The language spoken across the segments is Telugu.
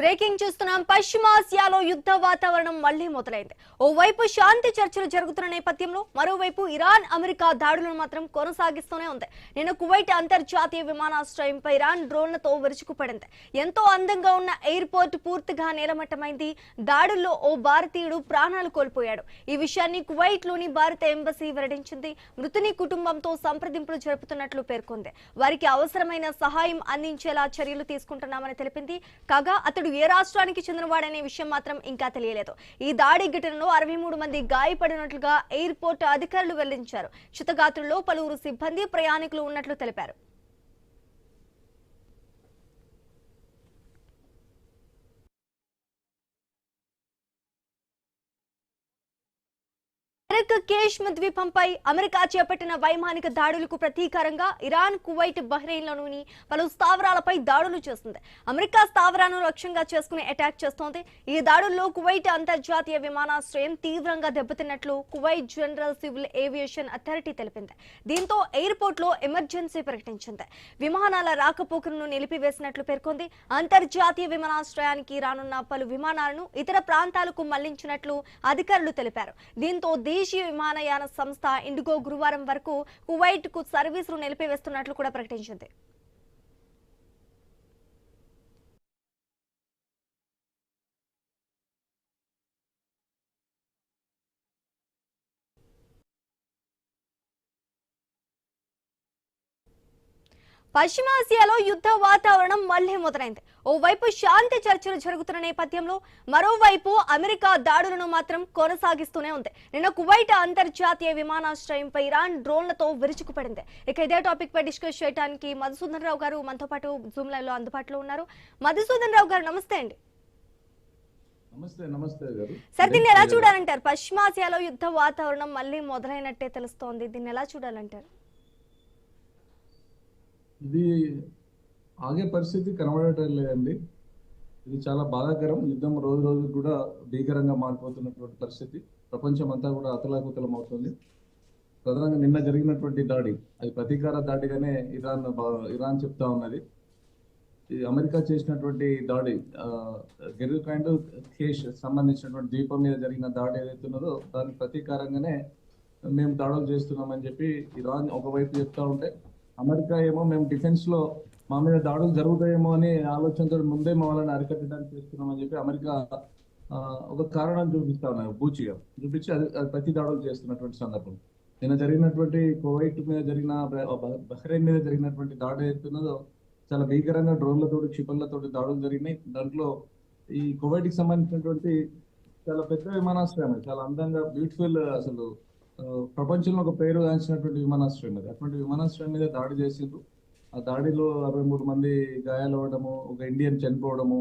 బ్రేకింగ్ చూస్తున్నాం. పశ్చిమాసియాలో యుద్ధ వాతావరణం మళ్లీ మొదలైంది. ఓవైపు శాంతి చర్చలు జరుగుతున్న నేపథ్యంలో మరోవైపు ఇరాన్ అమెరికా దాడులను మాత్రం కొనసాగిస్తూనే ఉంది. నిన్న కువైట్ అంతర్జాతీయ విమానాశ్రయంపై ఇరాన్ డ్రోన్లతో విరుచుకుపడింది. ఎంతో అందంగా ఉన్న ఎయిర్పోర్ట్ పూర్తిగా నేలమట్టమైంది. దాడుల్లో ఓ భారతీయుడు ప్రాణాలు కోల్పోయాడు. ఈ విషయాన్ని కువైట్ లోని భారత ఎంబసీ వెల్లడించింది. మృతుని కుటుంబంతో సంప్రదింపులు జరుపుతున్నట్లు పేర్కొంది. వారికి అవసరమైన సహాయం అందించేలా చర్యలు తీసుకుంటున్నామని తెలిపింది. కాగా అతడు ఏ రాష్ట్రానికి చెందినవాడనే విషయం మాత్రం ఇంకా తెలియలేదు. ఈ దాడి ఘటనలో 63 మంది గాయపడినట్లుగా ఎయిర్పోర్ట్ అధికారులు వెల్లడించారు. క్షతగాత్రుల్లో పలువురు సిబ్బంది, ప్రయాణికులు ఉన్నట్లు తెలిపారు. కేష్మ ద్వీపంపై అమెరికా చేపట్టిన వైమానిక దాడులకు ప్రతీకారంగా ఇరాన్ కువైట్ బహ్రెయిన్లోని పలు స్థావరాలపై దాడులు చేస్తుంది. అమెరికా స్థావరాలను లక్ష్యంగా చేసుకుని అటాక్ చేస్తోంది. ఈ దాడుల్లో కువైట్ అంతర్జాతీయ విమానాశ్రయం తీవ్రంగా దెబ్బతిన్నట్లు Kuwait general civil aviation authority తెలిపింది. దీంతో ఎయిర్పోర్ట్ లో ఎమర్జెన్సీ ప్రకటించింది. విమానాల రాకపోకలను నిలిపివేసినట్లు పేర్కొంది. అంతర్జాతీయ విమానాశ్రయానికి రానున్న పలు విమానాలను ఇతర ప్రాంతాలకు మళ్లించినట్లు అధికారులు తెలిపారు. దీంతో దేశీయ విమానయాన సంస్థ ఇండిగో గురువారం వరకు కువైట్ కు సర్వీసులు నిలిపివేస్తున్నట్లు కూడా ప్రకటించింది. పశ్చిమాసియాలో యుద్ధ వాతావరణం మళ్లీ మొదలైంది. ఓవైపు శాంతి చర్చలు జరుగుతున్న నేపథ్యంలో మరోవైపు అమెరికా దాడులను మాత్రం కొనసాగిస్తూనే ఉంది. నిన్న కువైట్ అంతర్జాతీయ విమానాశ్రయంపై ఇరాన్ డ్రోన్లతో విరుచుకుపడింది. ఇక ఇదే టాపిక్ పై డిస్కస్ చేయడానికి మధుసూదన్ రావు గారు మనతో పాటు జూమ్ లైవ్ లో అందుబాటులో ఉన్నారు. మధుసూదన్ రావు గారు నమస్తే అండి. సార్, దీన్ని ఎలా చూడాలంటారు? పశ్చిమాసియాలో యుద్ధ వాతావరణం మళ్లీ మొదలైనట్టే తెలుస్తోంది. దీన్ని ఎలా చూడాలంటారు? ఇది ఆగే పరిస్థితి కనబడటం లేదండి. ఇది చాలా బాధాకరం. యుద్ధం రోజు రోజు కూడా భీకరంగా మారిపోతున్నటువంటి పరిస్థితి. ప్రపంచం అంతా కూడా అతలాకుతలం అవుతుంది. ప్రధానంగా నిన్న జరిగినటువంటి దాడి అది ప్రతీకార దాడిగానే ఇరాన్ చెప్తా ఉన్నది. ఈ అమెరికా చేసినటువంటి దాడి గెరుకాండ్ కేష్ సంబంధించినటువంటి ద్వీపం మీద జరిగిన దాడి ఏదైతే ఉన్నదో దానికి ప్రతీకారంగానే మేము దాడులు చేస్తున్నామని చెప్పి ఇరాన్ ఒకవైపు చెప్తా ఉంటే, అమెరికా ఏమో మేము డిఫెన్స్ లో మా మీద దాడులు జరుగుతాయేమో అని ఆలోచనతో ముందే వాళ్ళని అరికట్టడానికి చేస్తున్నామని చెప్పి అమెరికా ఒక కారణం చూపిస్తా ఉన్నారు. బూచిగా చూపించి అది ప్రతి దాడులు చేస్తున్నటువంటి సందర్భం. నిన్న జరిగినటువంటి కువైట్ మీద జరిగిన, బహ్రెయిన్ మీద జరిగినటువంటి దాడి అవుతున్నదో చాలా భీకరంగా డ్రోన్లతోటి, క్షిపణులతోటి దాడులు జరిగినాయి. దాంట్లో ఈ కువైట్ కి సంబంధించినటువంటి చాలా పెద్ద విమానాశ్రయం, చాలా అందంగా బ్యూటిఫుల్, అసలు ప్రపంచంలో ఒక పేరు గాంచినటువంటి విమానాశ్రయం అది. అటువంటి విమానాశ్రయం మీద దాడి చేసిండ్రు. ఆ దాడిలో 63 మంది గాయాలవ్వడము, ఒక ఇండియన్ చనిపోవడము.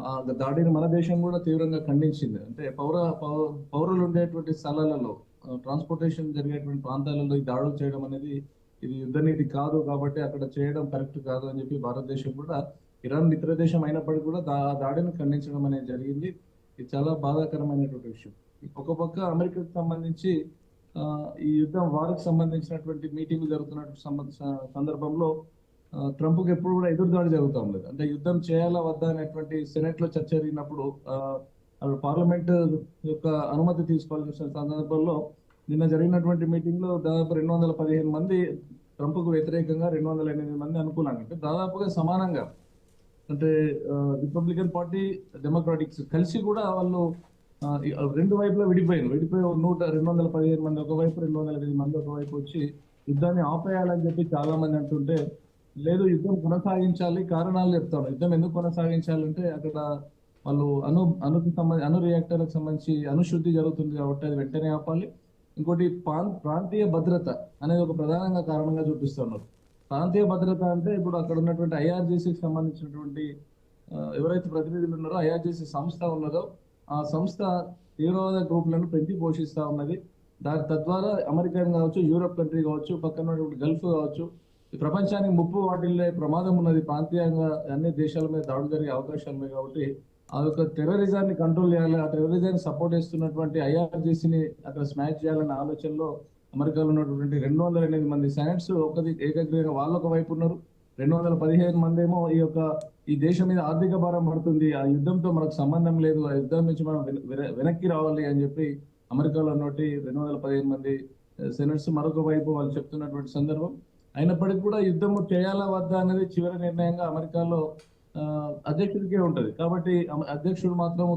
ఆ దాడిని మన దేశం కూడా తీవ్రంగా ఖండించింది. అంటే పౌరులు ఉండేటువంటి స్థలాలలో, ట్రాన్స్పోర్టేషన్ జరిగేటువంటి ప్రాంతాలలో ఈ దాడులు చేయడం అనేది ఇది యుద్ధ నీతి కాదు, కాబట్టి అక్కడ చేయడం కరెక్ట్ కాదు అని చెప్పి భారతదేశం కూడా, ఇరాన్ మిత్ర దేశం అయినప్పటికీ కూడా దాడిని ఖండించడం అనేది జరిగింది. ఇది చాలా బాధాకరమైనటువంటి విషయం. ఒక పక్క అమెరికాకు సంబంధించి ఈ యుద్ధం వారికి సంబంధించినటువంటి మీటింగ్లు జరుగుతున్నటువంటి సందర్భంలో ట్రంప్కి ఎప్పుడు కూడా ఎదురుదాడి జరుగుతూ ఉండదు. అంటే యుద్ధం చేయాలా వద్దా అనేటువంటి సెనెట్ లో చర్చ జరిగినప్పుడు పార్లమెంట్ యొక్క అనుమతి తీసుకోవాల్సిన సందర్భంలో నిన్న జరిగినటువంటి మీటింగ్ లో దాదాపు 215 మంది ట్రంప్కు వ్యతిరేకంగా, 208 మంది అనుకూలంగా, అంటే దాదాపుగా సమానంగా, అంటే రిపబ్లికన్ పార్టీ, డెమోక్రాటిక్స్ కలిసి కూడా వాళ్ళు రెండు వైపులా విడిపోయి 215 మంది ఒకవైపు, 208 మంది ఒకవైపు వచ్చి యుద్ధాన్ని ఆపేయాలని చెప్పి చాలా మంది అంటుంటే, లేదు యుద్ధం కొనసాగించాలి, కారణాలు చెప్తాను. యుద్ధం ఎందుకు కొనసాగించాలంటే అక్కడ వాళ్ళు అణు రియాక్టర్లకు సంబంధించి అణుశుద్ధి జరుగుతుంది కాబట్టి అది వెంటనే ఆపాలి. ఇంకోటి ప్రాంతీయ భద్రత అనేది ఒక ప్రధానంగా కారణంగా చూపిస్తున్నారు. ప్రాంతీయ భద్రత అంటే ఇప్పుడు అక్కడ ఉన్నటువంటి ఐఆర్జీసీకి సంబంధించినటువంటి ఎవరైతే ప్రతినిధులు ఉన్నారో, ఐఆర్జీసీ సంస్థ ఉన్నదో ఆ సంస్థ తీవ్రవాద గ్రూపులను పెంచి పోషిస్తూ ఉన్నది. తద్వారా అమెరికన్ కావచ్చు, యూరోప్ కంట్రీ కావచ్చు, పక్కన గల్ఫ్ కావచ్చు, ఈ ప్రపంచానికి ముప్పు వాటిల్లే ప్రమాదం ఉన్నది. ప్రాంతీయంగా అన్ని దేశాల మీద దాడులు జరిగే అవకాశాలు ఉన్నాయి. కాబట్టి ఆ యొక్క టెర్రరిజాన్ని కంట్రోల్ చేయాలి, ఆ టెర్రరిజాన్ని సపోర్ట్ చేస్తున్నటువంటి ఐఆర్జీసీని అక్కడ స్మాష్ చేయాలనే ఆలోచనలో అమెరికాలో ఉన్నటువంటి 208 మంది సైనిట్స్ ఏకగ్రీవంగా వాళ్ళు ఒక వైపు ఉన్నారు. 215 మంది ఏమో ఈ దేశం మీద ఆర్థిక భారం పడుతుంది, ఆ యుద్ధంతో మనకు సంబంధం లేదు, ఆ యుద్ధం నుంచి మనం వెనక్కి రావాలి అని చెప్పి అమెరికాలో ఉన్నటువంటి 215 మంది సెనెట్స్ మరొక వైపు వాళ్ళు చెప్తున్నటువంటి సందర్భం. అయినప్పటికీ కూడా యుద్ధం చేయాలా వద్దా అనేది చివరి నిర్ణయంగా అమెరికాలో అధ్యక్షుడికే ఉంటది. కాబట్టి అధ్యక్షుడు మాత్రం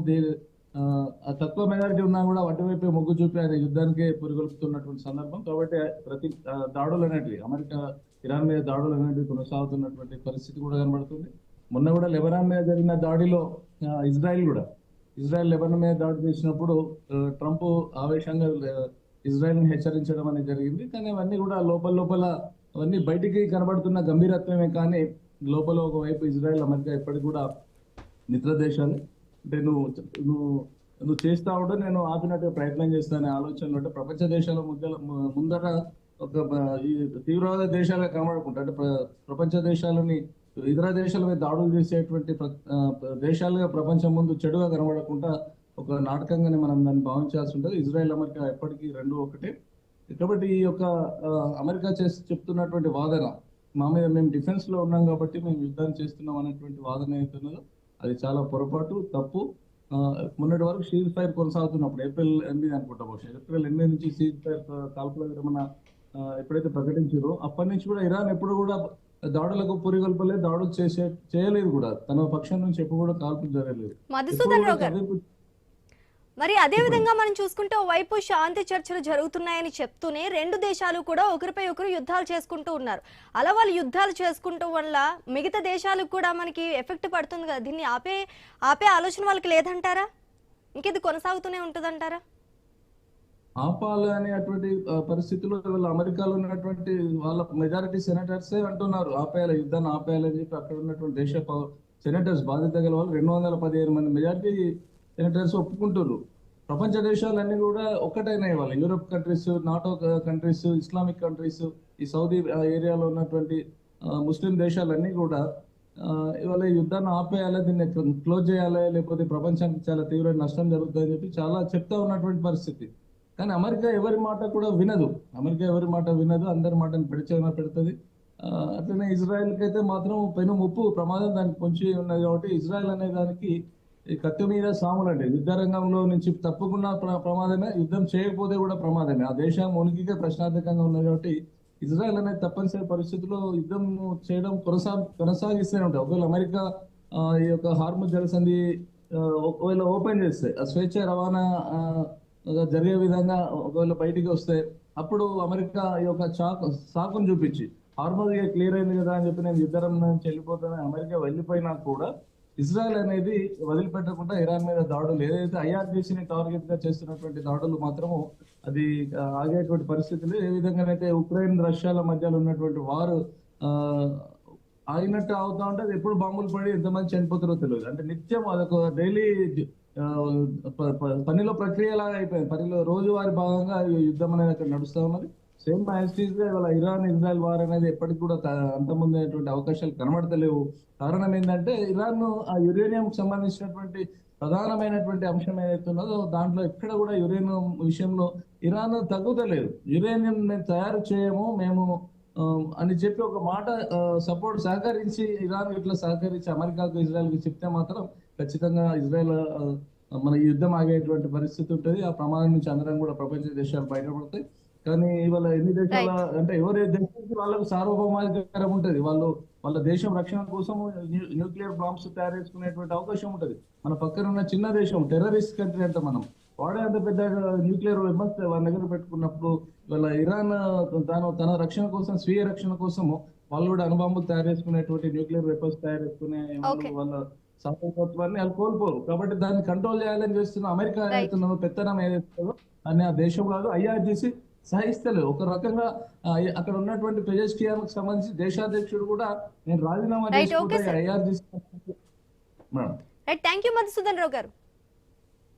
ఆ తక్కువ మెజారిటీ ఉన్నా కూడా అటువైపే మొగ్గు చూపి ఆయన యుద్ధానికే పురిగొల్పుతున్నటువంటి సందర్భం. కాబట్టి ప్రతి దాడులు అనేటివి అమెరికా ఇరాన్ మీద దాడులు అనేటివి కొనసాగుతున్నటువంటి పరిస్థితి కూడా కనబడుతుంది. మొన్న కూడా లెబనాన్ మీద జరిగిన దాడిలో ఇజ్రాయెల్ లెబనాన్ మీద దాడి చేసినప్పుడు ట్రంప్ ఆవేశంగా ఇజ్రాయెల్ ని హెచ్చరించడం అనేది జరిగింది. కానీ అవన్నీ కూడా లోపల అవన్నీ బయటికి కనబడుతున్న గంభీరత్వమే కానీ లోపల ఒకవైపు ఇజ్రాయెల్ అమెరికా ఎప్పటికి కూడా మిత్ర దేశాలు. అంటే నువ్వు చేస్తా ఉంటే నేను ఆపినట్టు ప్రయత్నం చేస్తానే ఆలోచనలు అంటే ప్రపంచ దేశాల ముందర ఈ తీవ్రవాద దేశాలుగా కనబడుకుంటా అంటే ప్రపంచ దేశాలని ఇతర దేశాల మీద దాడులు చేసేటువంటి దేశాలుగా ప్రపంచం ముందు చెడుగా కనబడకుండా ఒక నాటకంగానే మనం దాన్ని భావించాల్సి ఉంటుంది. ఇజ్రాయెల్ అమెరికా ఎప్పటికీ రెండు ఒకటే. కాబట్టి ఈ అమెరికా చెప్తున్నటువంటి వాదన మా మీద మేము డిఫెన్స్ లో ఉన్నాం కాబట్టి మేము యుద్ధాన్ని చేస్తున్నాం అనేటువంటి వాదన అవుతున్నదో అది చాలా పొరపాటు, తప్పు. మొన్నటి వరకు సీజ్ ఫైర్ కొనసాగుతున్నప్పుడు April 8 అనుకుంటా, బహుశా April 8 నుంచి సీజ్ ఫైర్ కాల్పుల విరమణ ఎప్పుడైతే ప్రకటించారో అప్పటి నుంచి కూడా ఇరాన్ ఎప్పుడు కూడా దాడులకు పురిగొల్పలేదు, దాడులు చేయలేదు కూడా. తన పక్షం నుంచి ఎప్పుడు కూడా కాల్పులు జరగలేదు. మరి అదే విధంగా మనం చూసుకుంటే ఓవైపు శాంతి చర్చలు జరుగుతున్నాయని చెప్తూనే రెండు దేశాలు కూడా ఒకరిపై ఒకరు యుద్ధాలు చేసుకుంటూ ఉన్నారు. అలా వాళ్ళు యుద్ధాలు చేసుకుంటూ వల్ల మిగతా దేశాలకు కూడా మనకి ఎఫెక్ట్ పడుతుంది కదా. దీన్ని ఆపే ఆలోచన వాళ్ళకి లేదంటారా? ఇంకేది కొనసాగుతూనే ఉంటుందంటారా? ఆపాలి అనేటువంటి పరిస్థితుల్లో వాళ్ళు అమెరికాలో ఉన్నటువంటి వాళ్ళ మెజారిటీ సెనేటర్సే అంటున్నారు ఆపేయాలి, యుద్ధాన్ని ఆపేయాలని చెప్పి. అక్కడ ఉన్నటువంటి దేశ సెనేటర్స్ బాధ్యత గల వాళ్ళు 215 మంది మెజారిటీ సెనేటర్స్ ఒప్పుకుంటారు. ప్రపంచ దేశాలన్నీ కూడా ఒక్కటైనాయి. వాళ్ళు Europe countries, NATO countries, Islamic countries, ఈ సౌదీ ఏరియాలో ఉన్నటువంటి ముస్లిం దేశాలన్నీ కూడా ఇవాళ యుద్ధాన్ని ఆపేయాలి, దీన్ని క్లోజ్ చేయాలి, లేకపోతే ప్రపంచానికి చాలా తీవ్ర నష్టం జరుగుతుందని చెప్పి చాలా చెప్తా ఉన్నటువంటి పరిస్థితి. కానీ అమెరికా ఎవరి మాట కూడా వినదు. అందరి మాటను పెడుతుంది. అట్లనే ఇజ్రాయెల్కి అయితే మాత్రం పెను ముప్పు ప్రమాదం దానికి పొంచి ఉన్నది. కాబట్టి ఇజ్రాయెల్ అనే దానికి ఈ కత్తి మీద సాములు అంటే యుద్ధ రంగంలో నుంచి తప్పకుండా ప్రమాదమే, యుద్ధం చేయకపోతే కూడా ప్రమాదమే. ఆ దేశం ఉనికిగా ప్రశ్నార్థకంగా ఉన్నది. కాబట్టి ఇజ్రాయెల్ అనేది తప్పనిసరి పరిస్థితుల్లో యుద్ధం చేయడం కొనసాగిస్తూనే ఉంటాయి. ఒకవేళ అమెరికా ఈ హార్ముజ్ జలసంధి ఒకవేళ ఓపెన్ చేస్తే, ఆ స్వేచ్ఛ రవాణా జరిగే విధంగా ఒకవేళ బయటికి వస్తే అప్పుడు అమెరికా ఈ సాకును చూపించి హార్ముజ్ క్లియర్ అయింది కదా అని చెప్పి నేను యుద్ధం నుంచి వెళ్ళిపోతానని అమెరికా వెళ్ళిపోయినా కూడా ఇజ్రాయెల్ అనేది వదిలిపెట్టకుండా ఇరాన్ మీద దాడులు ఏదైతే IRGCని టార్గెట్ గా చేస్తున్నటువంటి దాడులు మాత్రము అది ఆగేటువంటి పరిస్థితులు. ఏ విధంగానైతే ఉక్రెయిన్ రష్యాల మధ్యలో ఉన్నటువంటి వారు ఆగినట్టు అవుతా ఉంటే అది ఎప్పుడు బాంబులు పడి ఎంతమంది చనిపోతారో తెలియదు. అంటే నిత్యం అదొక డైలీ పనిలో ప్రక్రియలాగా అయిపోయింది. పనిలో రోజువారి భాగంగా యుద్ధం అనేది అక్కడ నడుస్తూ ఉన్నది. సేమ్ యాజిటీస్ గా ఇవాళ ఇరాన్ ఇజ్రాయెల్ వార్ అనేది ఎప్పటికి కూడా అంతమంది అవకాశాలు కనబడతలేవు. కారణం ఏంటంటే ఇరాన్ ఆ యురేనియం సంబంధించినటువంటి ప్రధానమైనటువంటి అంశం ఏదైతే ఉన్నదో దాంట్లో ఎక్కడ కూడా యురేనియం విషయంలో ఇరాన్ తగ్గుతలేదు. యురేనియం మేము తయారు చేయము మేము అని చెప్పి ఒక మాట సహకరించి ఇరాన్ ఇట్లా సహకరించి అమెరికాకు ఇజ్రాయెల్కి చెప్తే మాత్రం ఖచ్చితంగా ఇజ్రాయెల్ మన యుద్ధం ఆగేటువంటి పరిస్థితి ఉంటుంది. ఆ ప్రమాదం నుంచి అందరం కూడా ప్రపంచ దేశాలు బయటపడతాయి. కానీ ఇవాళ ఎన్ని దేశాల అంటే ఎవరి దేశానికి వాళ్ళకు సార్వభౌమాధికారం ఉంటుంది. వాళ్ళ దేశం రక్షణ కోసం న్యూక్లియర్ బాంబ్స్ తయారు చేసుకునేటువంటి అవకాశం ఉంటుంది. మన పక్కన ఉన్న చిన్న దేశం టెర్రరిస్ట్ కంట్రీ అంటే మనం వాడే అంత పెద్ద న్యూక్లియర్ వెపన్స్ వాళ్ళ దగ్గర పెట్టుకున్నప్పుడు ఇవాళ ఇరాన్ తన రక్షణ కోసం, స్వీయ రక్షణ కోసము వాళ్ళు కూడా అణుబాంబులు తయారు చేసుకునేటువంటి న్యూక్లియర్ వెపన్స్ తయారు చేసుకునే వాళ్ళ సామర్థ్యాన్ని వాళ్ళు కోల్పోరు. కాబట్టి దాన్ని కంట్రోల్ చేయాలని చేస్తున్న అమెరికా ఏదైతుందో పెత్తనం ఏదైతుందో అని ఆ దేశం కాదు IRGC సహిస్తలేదు. ఒక రకంగా అక్కడ ఉన్నటువంటి పెజెస్కియానికి సంబంధించి దేశాధ్యక్షుడు కూడా నేను రాజీనామా చేసుకుంటే IRGC. థ్యాంక్ యూ మధుసూదన్ రావు గారు.